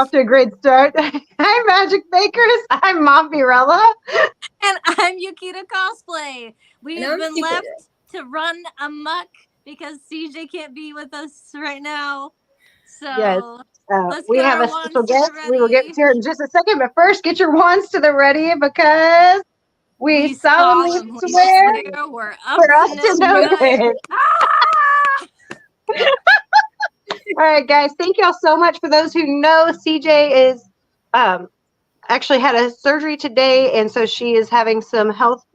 off to a great start. Hi, Magic Makers. I'm Mom Pirella. And I'm Yukita Cosplay. We have been left to run amok because CJ can't be with us right now. So yes, let's we get have our a wands special to guest. the ready. We will get to her in just a second, but first, get your wands to the ready because we solemnly swear we're up to no good. All right, guys. Thank y'all so much. For those who know, CJ is actually had a surgery today, and so she is having some health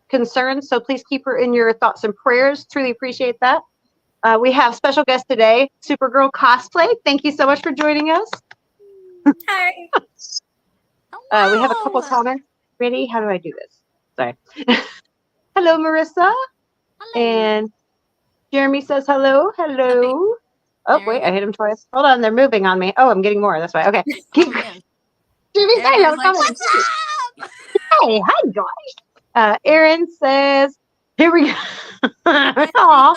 concerns. So please keep her in your thoughts and prayers. Truly appreciate that. We have special guest today, Supergirl Cosplay. Thank you so much for joining us. Hi. We have a couple comments ready. How do I do this? Sorry. Hello, Marissa. Hello. And Jeremy says hello. Hello. Oh, wait, I hit him twice. Hold on, they're moving on me. Oh, I'm getting more. That's why. Okay. Jimmy, hey, hi, guys. Erin says, here we go. Aw,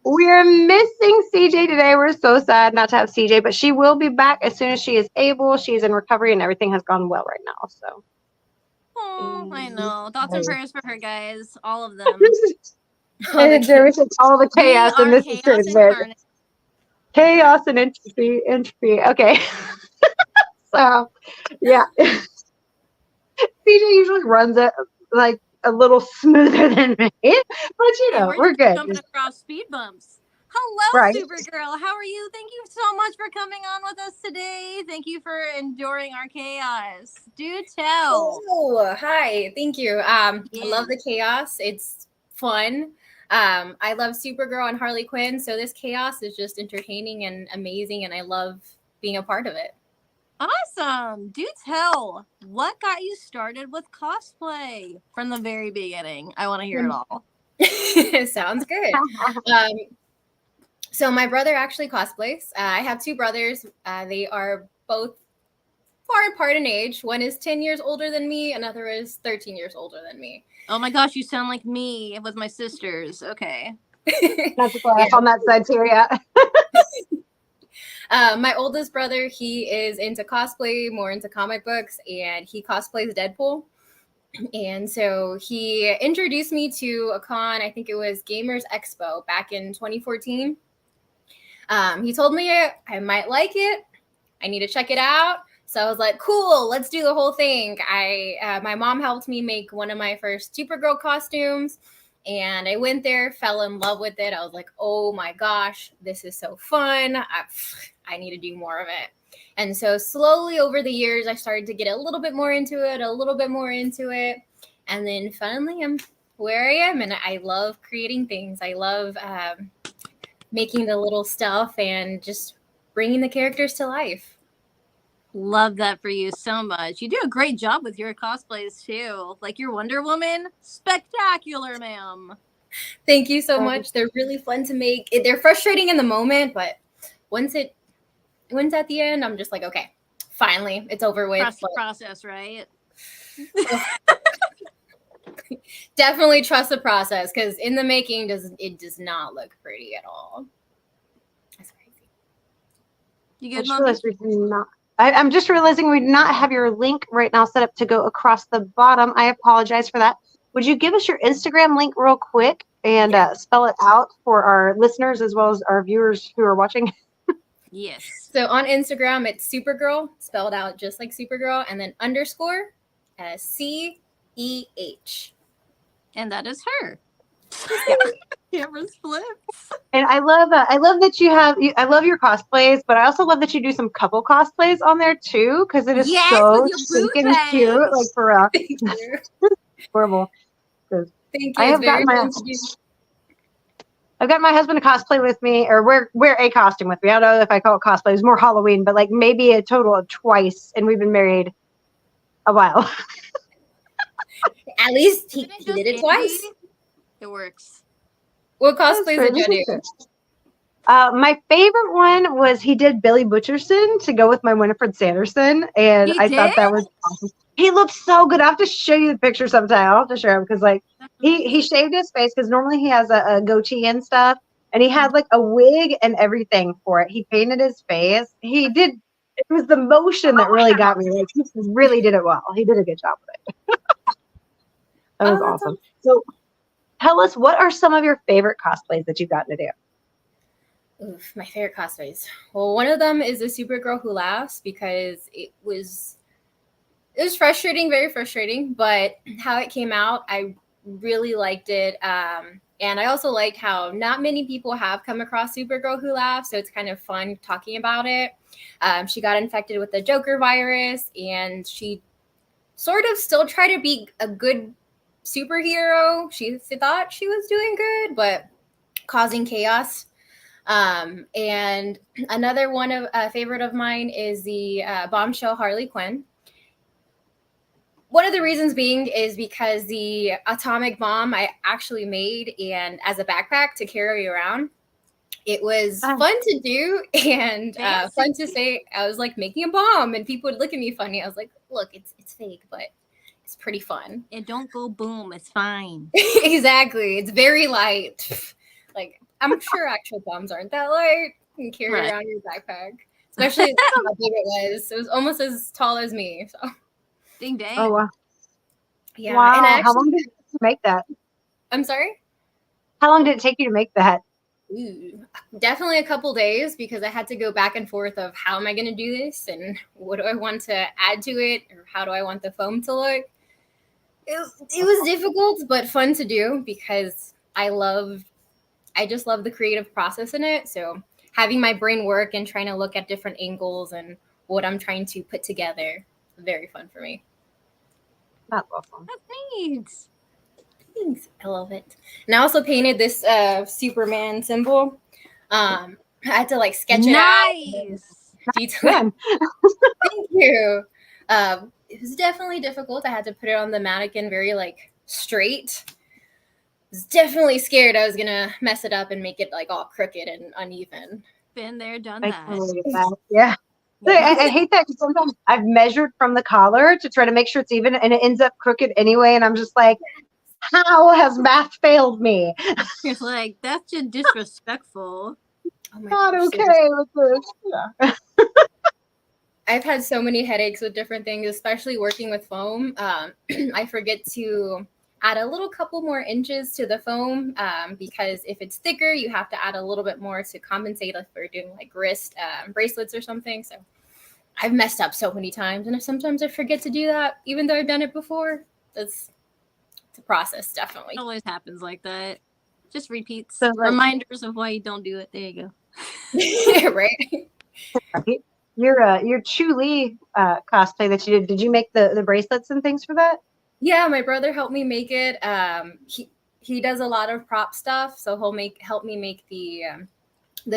we're missing CJ today. We're so sad not to have CJ, but she will be back as soon as she is able. She's in recovery and everything has gone well right now. So, oh, I know. Thoughts and prayers for her, guys. All of them. There is all the chaos in this experiment. Chaos and entropy. Okay. So, yeah. CJ usually runs it like a little smoother than me, but you know, we're good. Jumping across speed bumps. Hello, Supergirl. How are you? Thank you so much for coming on with us today. Thank you for enduring our chaos. Do tell. Oh, hi. Thank you. I love the chaos. It's fun. I love Supergirl and Harley Quinn, so this chaos is just entertaining and amazing, and I love being a part of it. Awesome. Do tell, what got you started with cosplay from the very beginning? I want to hear it all. Sounds good. So my brother actually cosplays. I have two brothers. They are both far apart in age. One is 10 years older than me. Another is 13 years older than me. Oh my gosh, you sound like me with my sisters. Okay. Not to laugh on that side too, yeah. My oldest brother, he is into cosplay, more into comic books, and he cosplays Deadpool. And so he introduced me to a con, I think it was Gamers Expo back in 2014. He told me I might like it. I need to check it out. So I was like, cool, let's do the whole thing. My mom helped me make one of my first Supergirl costumes. And I went there, fell in love with it. I was like, oh my gosh, this is so fun. I need to do more of it. And so slowly over the years, I started to get a little bit more into it. And then finally, I'm where I am. And I love creating things. I love making the little stuff and just bringing the characters to life. Love that for you so much. You do a great job with your cosplays too. Like your Wonder Woman, spectacular, ma'am. Thank you so much. They're really fun to make. They're frustrating in the moment, but once at the end, I'm just like, okay, finally, it's over with. Trust the process, right? Definitely trust the process, because in the making, it does not look pretty at all. That's crazy. You good, Mom? I'm just realizing we do not have your link right now set up to go across the bottom. I apologize for that. Would you give us your Instagram link real quick and spell it out for our listeners as well as our viewers who are watching? Yes. So on Instagram, it's Supergirl, spelled out just like Supergirl, and then underscore CEH. And that is her. Camera flips. And I love that you have. I love your cosplays, but I also love that you do some couple cosplays on there too, because it is so stinking cute. Like for real, horrible. Thank you. I've got my husband to cosplay with me, or wear a costume with me. I don't know if I call it cosplay. It's more Halloween, but like maybe a total of twice, and we've been married a while. At least he did it twice. It works. What cosplays did you do? My favorite one was he did Billy Butcherson to go with my Winifred Sanderson, and I thought that was awesome. He looked so good. I have to show you the picture sometime. I'll have to show him because like he shaved his face because normally he has a goatee and stuff, and he had like a wig and everything for it. He painted his face. He did It was the motion that really got me. Like, he really did it well. He did a good job with it. That was awesome. So tell us, what are some of your favorite cosplays that you've gotten to do? Oof, my favorite cosplays. Well, one of them is the Supergirl Who Laughs, because it was frustrating, very frustrating, but how it came out, I really liked it. And I also liked how not many people have come across Supergirl Who Laughs, so it's kind of fun talking about it. She got infected with the Joker virus, and she sort of still tried to be a good superhero. She thought she was doing good, but causing chaos. And another one of a favorite of mine is the bombshell Harley Quinn. One of the reasons being is because the atomic bomb I actually made and as a backpack to carry around. It was fun to do and fun to say. I was like making a bomb and people would look at me funny. I was like, look, it's fake, but it's pretty fun. And don't go boom. It's fine. Exactly. It's very light. Like, I'm sure actual bombs aren't that light. You can carry around your backpack. Especially how big it was. It was almost as tall as me. So ding dang. Oh wow. Yeah. Wow. And actually, how long did it take you to make that? I'm sorry? How long did it take you to make that? Ooh, definitely a couple days, because I had to go back and forth of how am I going to do this and what do I want to add to it, or how do I want the foam to look. It was difficult but fun to do, because I just love the creative process in it. So having my brain work and trying to look at different angles and what I'm trying to put together, very fun for me. That's awesome. That's neat. Thanks. I love it. And I also painted this Superman symbol. I had to like sketch it out. Detail. Thank you. It was definitely difficult. I had to put it on the mannequin very like straight. I was definitely scared I was gonna mess it up and make it like all crooked and uneven. Been there, done that. Yeah. I hate that, because sometimes I've measured from the collar to try to make sure it's even, and it ends up crooked anyway. And I'm just like, how has math failed me? It's like, that's just disrespectful. Oh my Not gosh, okay with this. Yeah. I've had so many headaches with different things, especially working with foam. I forget to add a little couple more inches to the foam, because if it's thicker, you have to add a little bit more to compensate if we're doing like wrist bracelets or something. So I've messed up so many times, and sometimes I forget to do that, even though I've done it before. It's a process, definitely. It always happens like that. Just repeats. So, like, reminders of why you don't do it. There you go. Right. Your Chu-Li cosplay that you did you make the bracelets and things for that? Yeah, my brother helped me make it. He does a lot of prop stuff, so he'll help me make the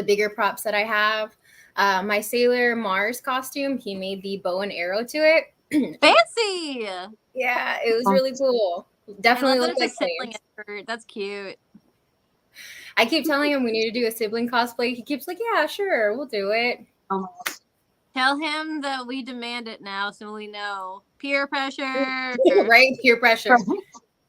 bigger props that I have. My Sailor Mars costume, he made the bow and arrow to it. Fancy. Yeah, it was really cool. Definitely looked like sibling effort. That's cute. I keep telling him we need to do a sibling cosplay. He keeps like, yeah, sure, we'll do it. Tell him that we demand it now, so we know. Peer pressure. Right? Peer pressure.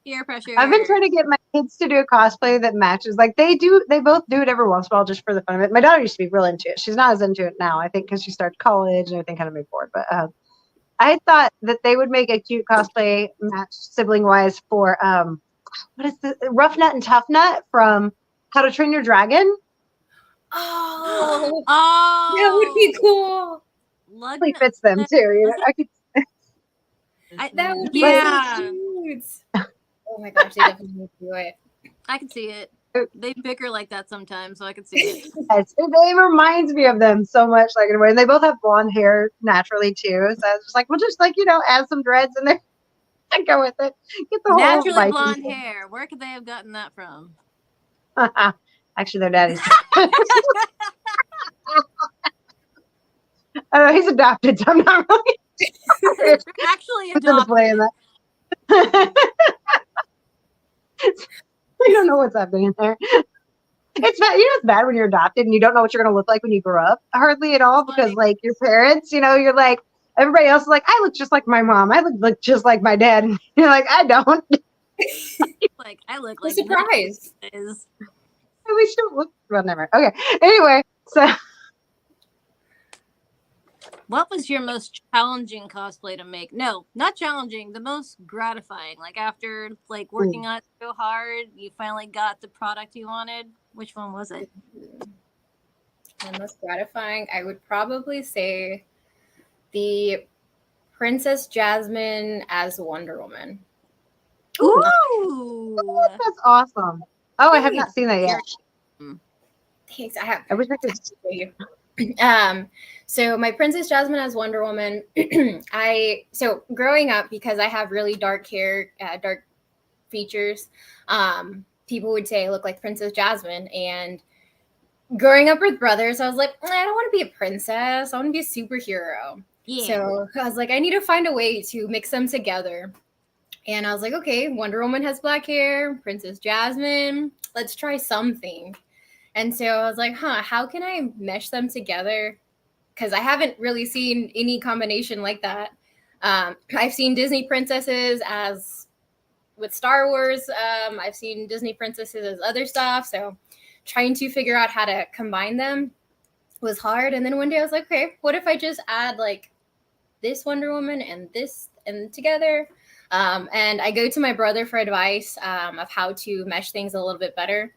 Peer pressure. I've been trying to get my kids to do a cosplay that matches. Like they both do it every once in a while just for the fun of it. My daughter used to be real into it. She's not as into it now, I think, because she started college and everything kind of moved forward. But I thought that they would make a cute cosplay match sibling wise for what is the Rough Nut and Tough Nut from How to Train Your Dragon. Oh, that would be cool. Really fits them too. You know, I could. That would be so cute. Oh my gosh, they definitely need to do it. I can see it. They bicker like that sometimes, so I can see it. Yes, it reminds me of them so much, like in a way. And they both have blonde hair naturally too. So I was just like, we'll just like add some dreads in there and go with it. Get the naturally whole blonde hair. Where could they have gotten that from? Actually, their daddy's. He's adopted, so I'm not really actually adopted. Play in that. You don't know what's happening there. It's bad. It's bad when you're adopted and you don't know what you're going to look like when you grow up, hardly at all, because like your parents, you're like, everybody else is like, I look just like my mom. I look just like my dad. And you're like, I don't. Like, I look like surprised. We should look. Well, never. Okay. Anyway, so What was your most challenging cosplay to make? No, not challenging. The most gratifying. Like after like working on it so hard, you finally got the product you wanted. Which one was it? The most gratifying, I would probably say the Princess Jasmine as Wonder Woman. Ooh, That's awesome. Oh, I have not seen that yet. Thanks. I wish I could. So my Princess Jasmine as Wonder Woman, so growing up, because I have really dark hair, dark features, people would say I look like Princess Jasmine. And growing up with brothers, I was like, I don't want to be a princess. I want to be a superhero. yeah. So I was like, I need to find a way to mix them together. And I was like, okay, Wonder Woman has black hair, Princess Jasmine, let's try something. And so I was like, how can I mesh them together? Because I haven't really seen any combination like that. I've seen Disney princesses as with Star Wars. I've seen Disney princesses as other stuff. So trying to figure out how to combine them was hard. And then one day I was like, okay, what if I just add like this Wonder Woman and this and together? And I go to my brother for advice of how to mesh things a little bit better.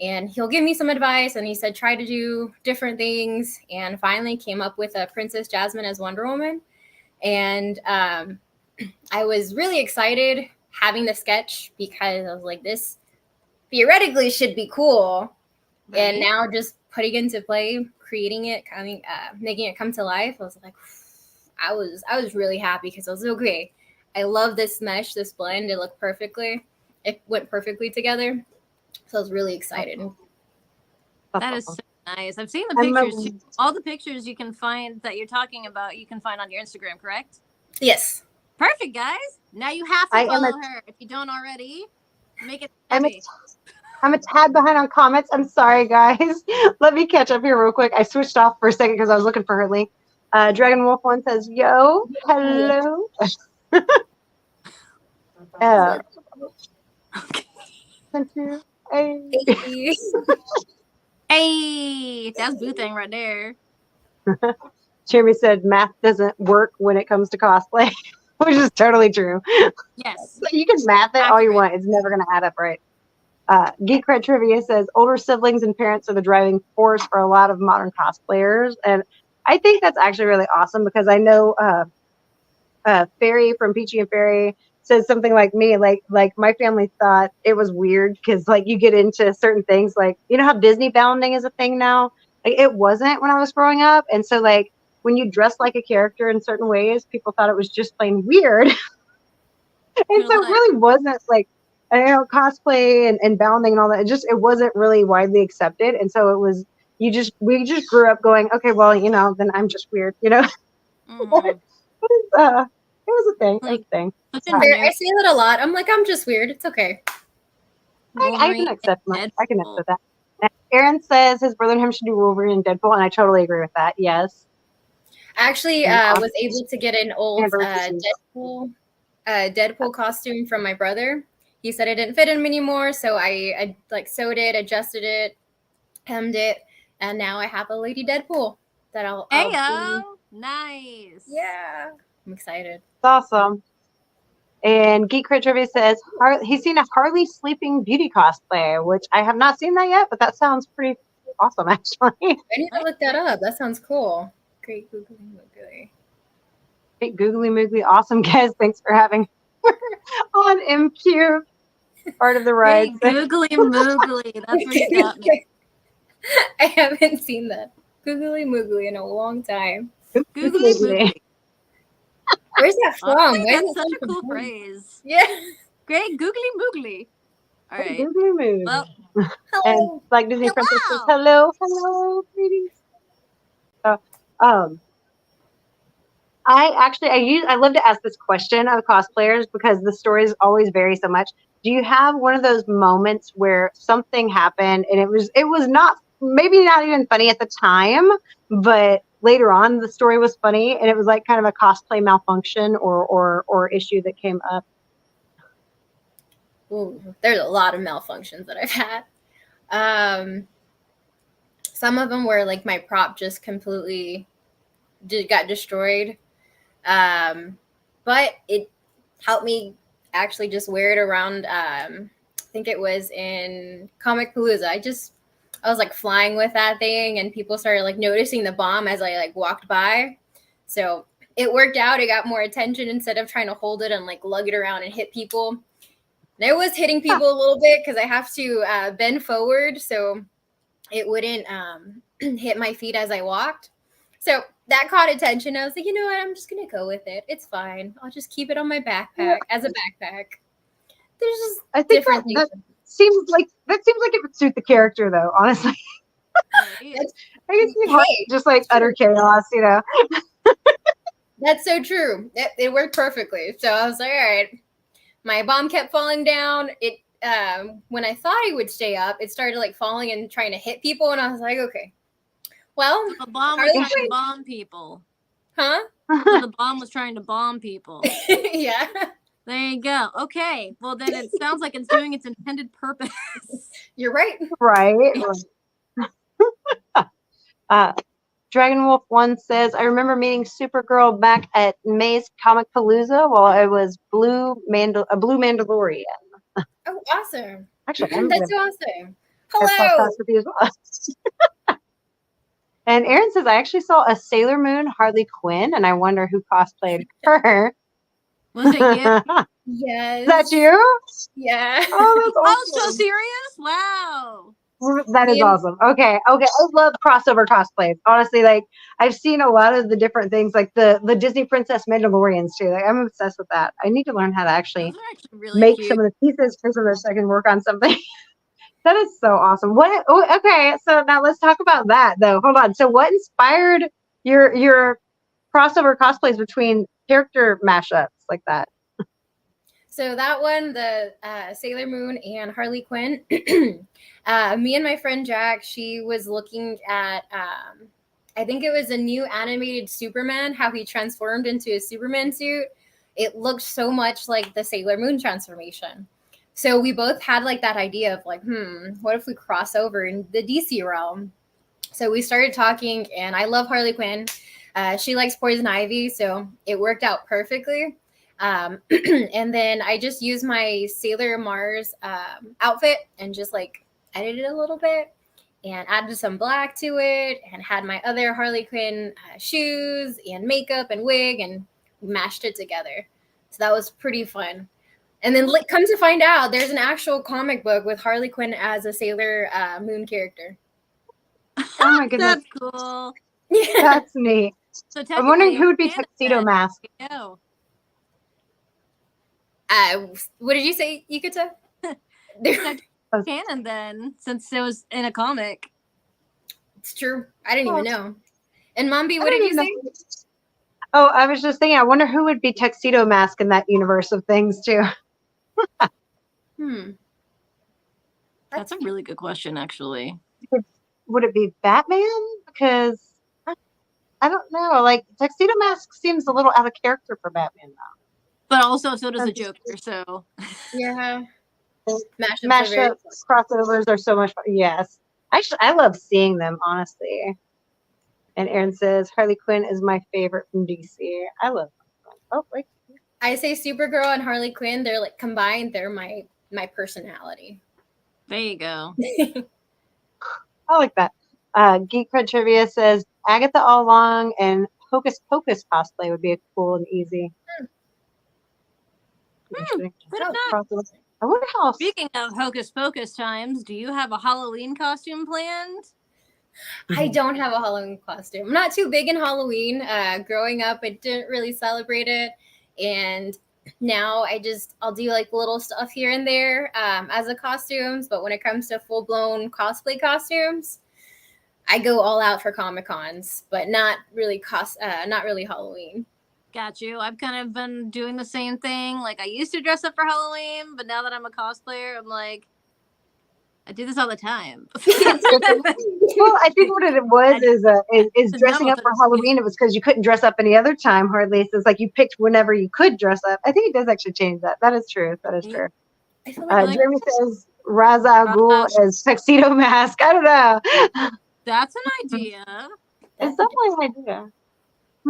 And he'll give me some advice. And he said, try to do different things. And finally came up with a Princess Jasmine as Wonder Woman. And I was really excited having the sketch because I was like, this theoretically should be cool. Right. And now just putting it into play, creating it, making it come to life. I was like, I was really happy because I was like, okay, I love this mesh, this blend. It looked perfectly. It went perfectly together. So I was really excited. That is so nice. I've seen the pictures too. All the pictures you can find that you're talking about, you can find on your Instagram, correct? Yes. Perfect, guys. Now you have to follow her if you don't already. Make it happy. I'm a tad behind on comments. I'm sorry, guys. Let me catch up here real quick. I switched off for a second because I was looking for her link. Dragon Wolf One says, "Yo, hello." Thank you. Hey. Hey, that's Boo thing right there. Jeremy said math doesn't work when it comes to cosplay, which is totally true. Yes. So you can math it all you want. It's never going to add up right. Geek Cred Trivia says older siblings and parents are the driving force for a lot of modern cosplayers. And I think that's actually really awesome because I know Fairy from Peachy and Fairy says something like me, like my family thought it was weird because like you get into certain things, like you know how Disney bounding is a thing now. Like it wasn't when I was growing up, and so like when you dress like a character in certain ways, people thought it was just plain weird, and so it really wasn't like cosplay and bounding and all that. It wasn't really widely accepted, and so it was we just grew up going, okay, well then I'm just weird, Mm-hmm. It was a thing. It was a thing. I say that a lot. I'm like, I'm just weird. It's okay. I can accept that. I can accept that. And Aaron says his brother and him should do Wolverine and Deadpool, and I totally agree with that. Yes. Actually, was able to get an old Deadpool costume from my brother. He said it didn't fit him anymore, so I like sewed it, adjusted it, hemmed it, and now I have a Lady Deadpool that I'll nice. Yeah. I'm excited. It's awesome. And Geek Crit Trivia says he's seen a Harley Sleeping Beauty cosplay, which I have not seen that yet, but that sounds pretty awesome, actually. I need to look that up. That sounds cool. Great googly moogly. Great googly moogly. Awesome, guys. Thanks for having on MQ. Part of the ride. Googly moogly. That's what you got me. I haven't seen that googly moogly in a long time. Googly moogly. Where's that from? That's such a cool phrase. Yeah. Great googly moogly. All right. Googly moogly. Well, and like Disney Princess says, hello, greetings. So, I love to ask this question of cosplayers because the stories always vary so much. Do you have one of those moments where something happened and it was not maybe not even funny at the time, but later on the story was funny and it was like kind of a cosplay malfunction or issue that came up? Ooh, there's a lot of malfunctions that I've had. Some of them were like my prop just completely got destroyed. But it helped me actually just wear it around. I think it was in Comic Palooza. I was like flying with that thing, and people started like noticing the bomb as I like walked by. So it worked out. It got more attention instead of trying to hold it and like lug it around and hit people. And I was hitting people a little bit because I have to bend forward so it wouldn't hit my feet as I walked. So that caught attention. I was like, you know what? I'm just going to go with it. It's fine. I'll just keep it on my backpack as a backpack. There's just I think different things. that seems like it would suit the character, though, honestly. I can see how just like utter chaos, you know. That's so true. It worked perfectly. So I was like, all right. My bomb kept falling down. It when I thought it would stay up, it started like falling and trying to hit people, and I was like, okay. Well, the bomb was trying to bomb people. Huh? So the bomb was trying to bomb people. Yeah. There you go. Okay. Well, then it sounds like it's doing its intended purpose. You're right. Right. Dragon Wolf 1 says, I remember meeting Supergirl back at May's Comic Palooza while I was a blue Mandalorian. Oh, awesome. Actually, that's so awesome. Hello. Hello. With you as well. And Aaron says, I actually saw a Sailor Moon Harley Quinn, and I wonder who cosplayed her. Was it you? Yes. Is that you? Yeah. Oh, that's awesome. Oh, so serious? Wow. That is awesome. Okay. I love crossover cosplays. Honestly, like I've seen a lot of the different things, like the Disney Princess Mandalorians too. Like I'm obsessed with that. I need to learn how to actually really make cute. some of the pieces for some of this so I can work on something. That is so awesome. Okay, so now let's talk about that though. Hold on. So what inspired your crossover cosplays between character mashups like that? So that one, the Sailor Moon and Harley Quinn, me and my friend Jack, she was looking at, I think it was a new animated Superman, how he transformed into a Superman suit. It looked so much like the Sailor Moon transformation. So we both had like that idea of like, what if we cross over in the DC realm? So we started talking, and I love Harley Quinn. She likes Poison Ivy, so it worked out perfectly. And then I just used my Sailor Mars outfit and just like edited it a little bit and added some black to it and had my other Harley Quinn shoes and makeup and wig and mashed it together. So that was pretty fun. And then come to find out, there's an actual comic book with Harley Quinn as a Sailor Moon character. Oh my goodness. That's cool. Yeah. That's neat. So I'm wondering who would be Tuxedo Mask. No. What did you say, Yukata? Canon then, since it was in a comic. It's true. I didn't even know. And Mombi, what did you say? Oh, I was just thinking, I wonder who would be Tuxedo Mask in that universe of things too. That's a really good question, actually. Would it be Batman? Because I don't know. Like Tuxedo Mask seems a little out of character for Batman now. But also, so does the Joker. So yeah, mashups, crossovers are so much fun. Yes, I love seeing them, honestly. And Aaron says Harley Quinn is my favorite from DC. I love them. Oh wait, I say Supergirl and Harley Quinn. They're like combined. They're my personality. There you go. I like that. Geek Cred Trivia says Agatha All Along and Hocus Pocus cosplay would be a cool and easy. I wonder how. Speaking of Hocus Pocus times, do you have a Halloween costume planned? I don't have a Halloween costume. I'm not too big in Halloween. Growing up, I didn't really celebrate it, and now I'll do like little stuff here and there as a costumes. But when it comes to full blown cosplay costumes, I go all out for Comic Cons, but not really Halloween. Got you. I've kind of been doing the same thing. Like I used to dress up for Halloween, but now that I'm a cosplayer, I'm like, I do this all the time. Well, I think what it was is dressing up for Halloween. It was because you couldn't dress up any other time, hardly. So it's like you picked whenever you could dress up. I think it does actually change that. That is true. That is true. Jeremy says Ra's al Ghul as Tuxedo Mask. I don't know. That's an idea. It's definitely an idea.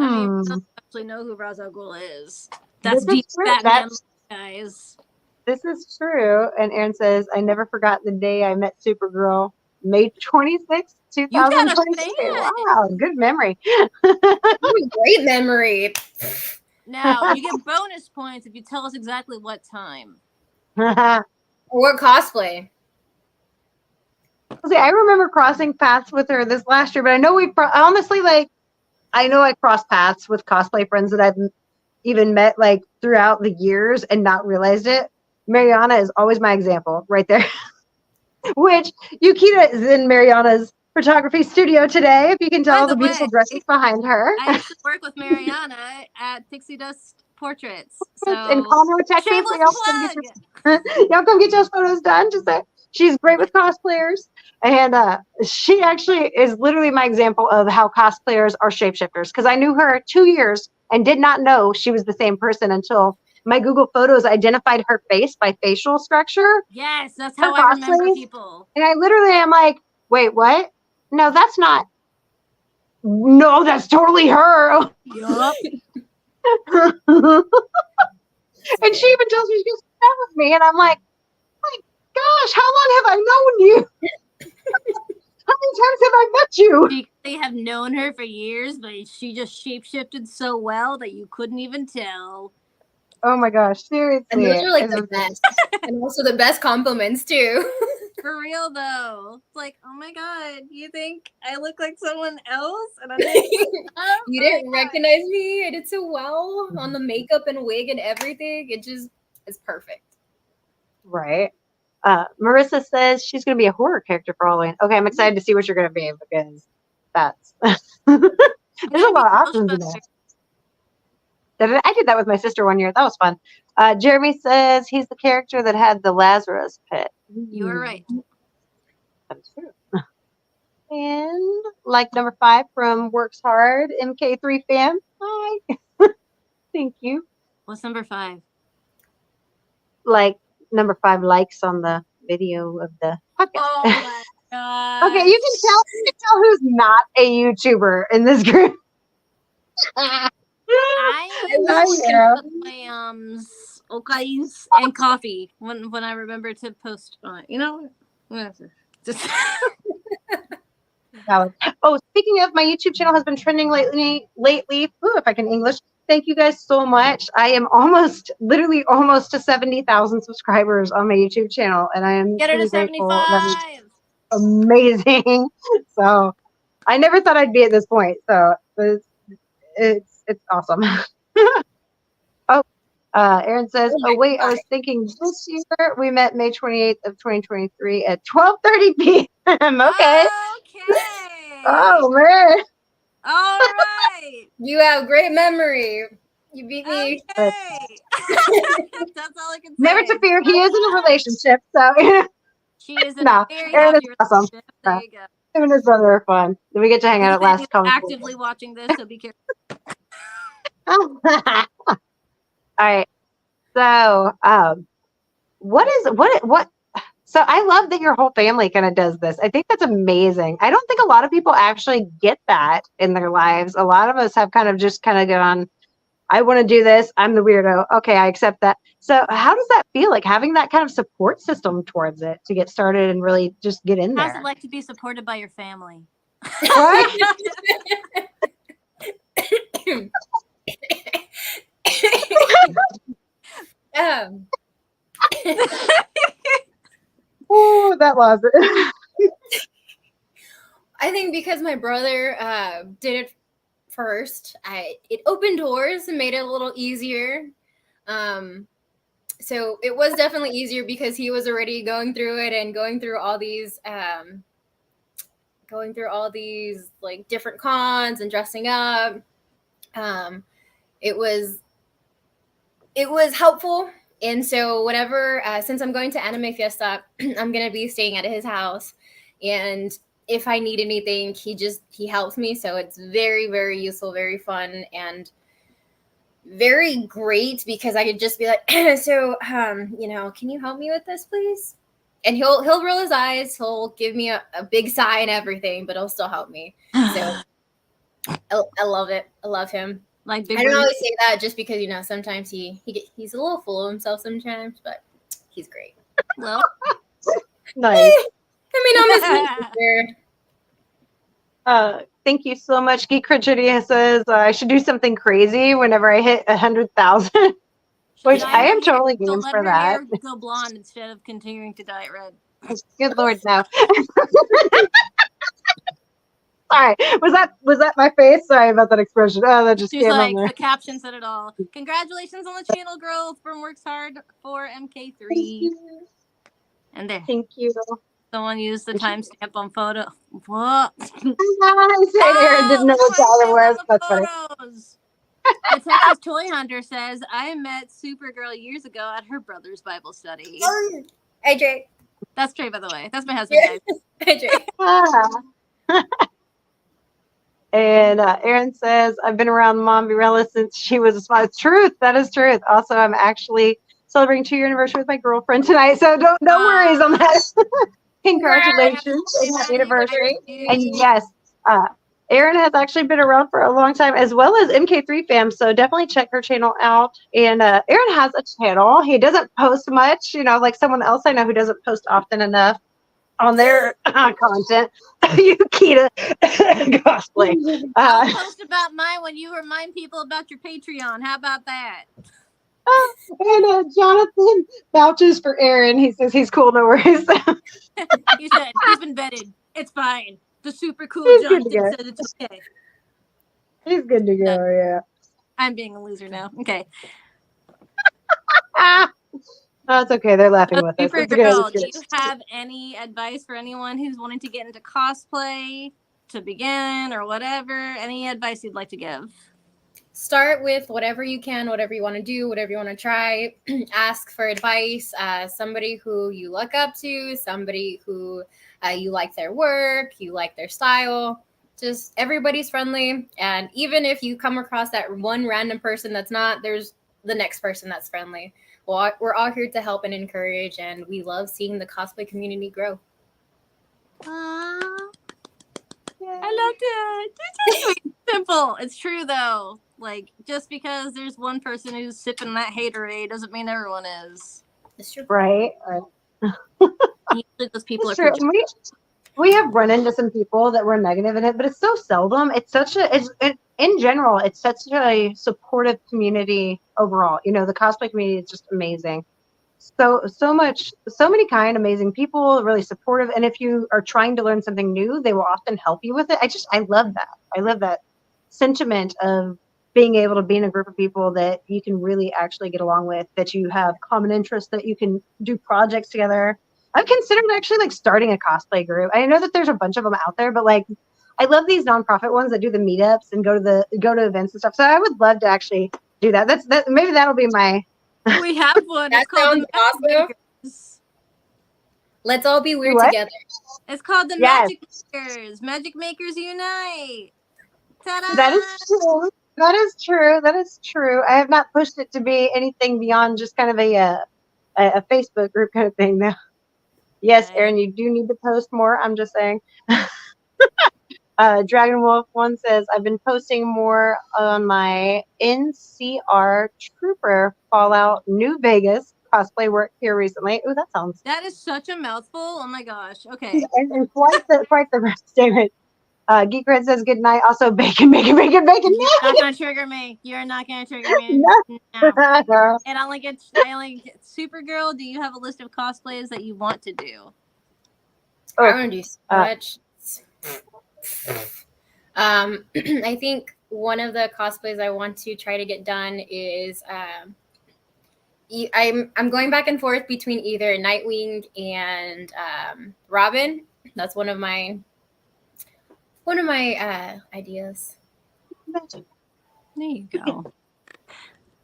I mean, we don't actually know who Ra's al Ghul is. That's This is deep true. Batman, guys. This is true. And Aaron says, I never forgot the day I met Supergirl, May 26th, You got a 2022. fan. Wow, good memory. Great memory. Now, you get bonus points if you tell us exactly what time. Or what cosplay? See, I remember crossing paths with her this last year, but I know honestly, like, I know I crossed paths with cosplay friends that I've even met like throughout the years and not realized it. Mariana is always my example right there. Which Yukita is in Mariana's photography studio today, if you can tell By the the beautiful way, dresses behind her. I used to work with Mariana at Pixie Dust Portraits. So In Conroe, Texas. shameless Y'all come get those photos done. Just say she's great with cosplayers. And she actually is literally my example of how cosplayers are shapeshifters. Because I knew her 2 years and did not know she was the same person until my Google Photos identified her face by facial structure. Yes, that's how I remember people. And I literally am like, wait, what? No, that's not. No, that's totally her. Yup. And she even tells me she goes that with me, and I'm like, my gosh, how long have I known you? How many times have I met you? They have known her for years, but she just shapeshifted so well that you couldn't even tell. Oh my gosh, seriously. And those are like the best. And also the best compliments too. For real though. It's like, oh my god, you think I look like someone else? And I'm like, oh, you didn't recognize me. I did so well on the makeup and wig and everything. It just is perfect. Right. Marissa says she's going to be a horror character for Halloween. Okay, I'm excited to see what you're going to be because that's there's a lot of options in there. I did that with my sister one year. That was fun. Jeremy says he's the character that had the Lazarus pit. You are right. That's true. And like number 5 from Works Hard, MK3 fam. Hi. Thank you. What's number 5? Like number 5 likes on the video of the podcast. Oh my god. Okay, you can tell who's not a YouTuber in this group. I love my okays and coffee when I remember to post on it. You know, whatever. Just Oh, speaking of, my YouTube channel has been trending lately. Ooh, if I can English. Thank you guys so much. I am literally almost to 70,000 subscribers on my YouTube channel, and I am get her to really grateful. 75. Amazing. So I never thought I'd be at this point. So it's awesome. Oh, Aaron says, oh wait, I was thinking this year we met May 28th of 2023 at 12:30 p.m. Okay. Oh man. All right. You have great memory. You beat me. Okay. That's all I can say. Never to fear, he is in a relationship, so she is in a very Aaron happy is awesome. relationship. There you go. Him and his brother are fun. Then we get to hang out at last comment. Actively watching this, so be careful. All right. So, what? So I love that your whole family kind of does this. I think that's amazing. I don't think a lot of people actually get that in their lives. A lot of us have kind of gone, I want to do this. I'm the weirdo. Okay, I accept that. So how does that feel, like having that kind of support system towards it to get started and really just get in there? How's it like to be supported by your family? What? Oh, that was it. I think because my brother did it first, it opened doors and made it a little easier. So it was definitely easier because he was already going through it and going through all these like different cons and dressing up. It was helpful. And so whenever, since I'm going to Anime Fiesta, I'm going to be staying at his house. And if I need anything, he helps me. So it's very, very useful, very fun, and very great because I could just be like, so, can you help me with this, please? And he'll roll his eyes. He'll give me a big sigh and everything, but he'll still help me. So I love it. I love him. Like I Big don't Bird. always say that just because sometimes he's a little full of himself sometimes, but he's great. Well, Nice. I mean, Thank you so much. Geek Criticity says I should do something crazy whenever I hit 100,000, which dye I her am hair. totally So game let for her that. hair go blonde instead of continuing to dye it red. Good Lord, no. Sorry, was that my face? Sorry about that expression. Oh, that just She's came like, on there. the caption said it all. Congratulations on the channel growth from Works Hard for MK3. And there, Thank you. someone used the timestamp on photo. What? I said Aaron didn't know what dollar was. That's funny. Photos. The Texas Toy Hunter says, I met Supergirl years ago at her brother's Bible study. Hey, Jay. That's Trey, by the way. That's my husband, guys. Hey, Jay. And Aaron says, I've been around Mom Virella since she was a small. It's truth. That is truth. Also, I'm actually celebrating 2-year anniversary with my girlfriend tonight. So no worries on that. Congratulations on that anniversary. And yes, Aaron has actually been around for a long time, as well as MK3 fam. So definitely check her channel out. And Aaron has a channel. He doesn't post much, like someone else I know who doesn't post often enough on their content. Yukita cosplay. I'll post about mine when you remind people about your Patreon. How about that? And Jonathan vouches for Aaron. He says he's cool, no worries. He said he's been vetted. It's fine. The super cool He's good to Jonathan go. said it's okay. He's good to go, yeah. I'm being a loser now. Okay. No, it's okay. They're laughing with us. It's Supergirl, good. do you have any advice for anyone who's wanting to get into cosplay to begin or whatever? Any advice you'd like to give? Start with whatever you can, whatever you want to do, whatever you want to try. Ask for advice. Somebody who you look up to, somebody who you like their work, you like their style. Just everybody's friendly. And even if you come across that one random person that's not, there's the next person that's friendly. Well, we're all here to help and encourage, and we love seeing the cosplay community grow. Aww. I loved it. It's just simple. It's true though. Like, just because there's one person who's sipping that haterade doesn't mean everyone is. It's true. Right. Usually those people It's are true. We have run into some people that were negative in it, but it's so seldom. It's such in general, it's such a supportive community overall. The cosplay community is just amazing. So many kind, amazing people, really supportive. And if you are trying to learn something new, they will often help you with it. I love that. I love that sentiment of being able to be in a group of people that you can really actually get along with, that you have common interests, that you can do projects together. I've considered actually starting a cosplay group. I know that there's a bunch of them out there, but I love these nonprofit ones that do the meetups and go to events and stuff. So I would love to actually do that. Maybe that'll be my. We have one. That it's called sounds the awesome. Makers. Let's all be weird What? together. It's called the Yes. Magic Makers. Magic Makers Unite. Ta-da! That is true. That is true. That is true. I have not pushed it to be anything beyond just kind of a Facebook group kind of thing now. Yes, Right. Aaron, you do need to post more. I'm just saying. Dragon Wolf 1 says, I've been posting more on my NCR Trooper Fallout New Vegas cosplay work here recently. Ooh, that sounds. That is such a mouthful. Oh my gosh. Okay. And quite the statement. Geek Red says good night. Also, bacon. You're not gonna trigger me. You're not gonna trigger me. No. And I only get Supergirl. Do you have a list of cosplays that you want to do? I want to do so much. I think one of the cosplays I want to try to get done is I'm going back and forth between either Nightwing and Robin. That's one of my ideas. There you go.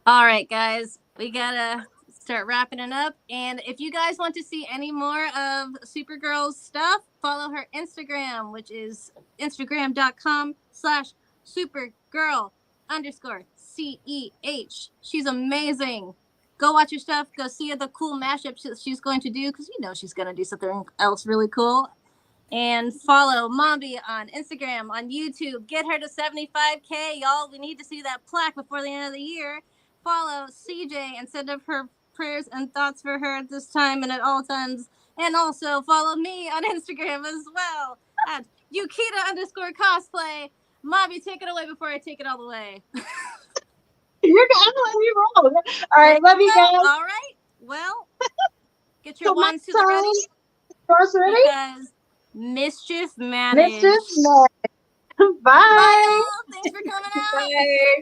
All right, guys, we gotta start wrapping it up. And if you guys want to see any more of Supergirl's stuff, follow her Instagram, which is instagram.com/supergirl_CEH. She's amazing. Go watch her stuff. Go see the cool mashups that she's going to do, because she's going to do something else really cool. And follow Mombi on Instagram, on YouTube. Get her to 75K, y'all. We need to see that plaque before the end of the year. Follow CJ and send up her prayers and thoughts for her at this time and at all times. And also follow me on Instagram as well at Yukita_cosplay. Mombi, take it away before I take it all the way. You're gonna let me roll. All right, love you guys. All right. Well, get your wands to the ready. Cross ready? Because mischief managed. Mischief managed. Bye. Bye. Thanks for coming out. Bye.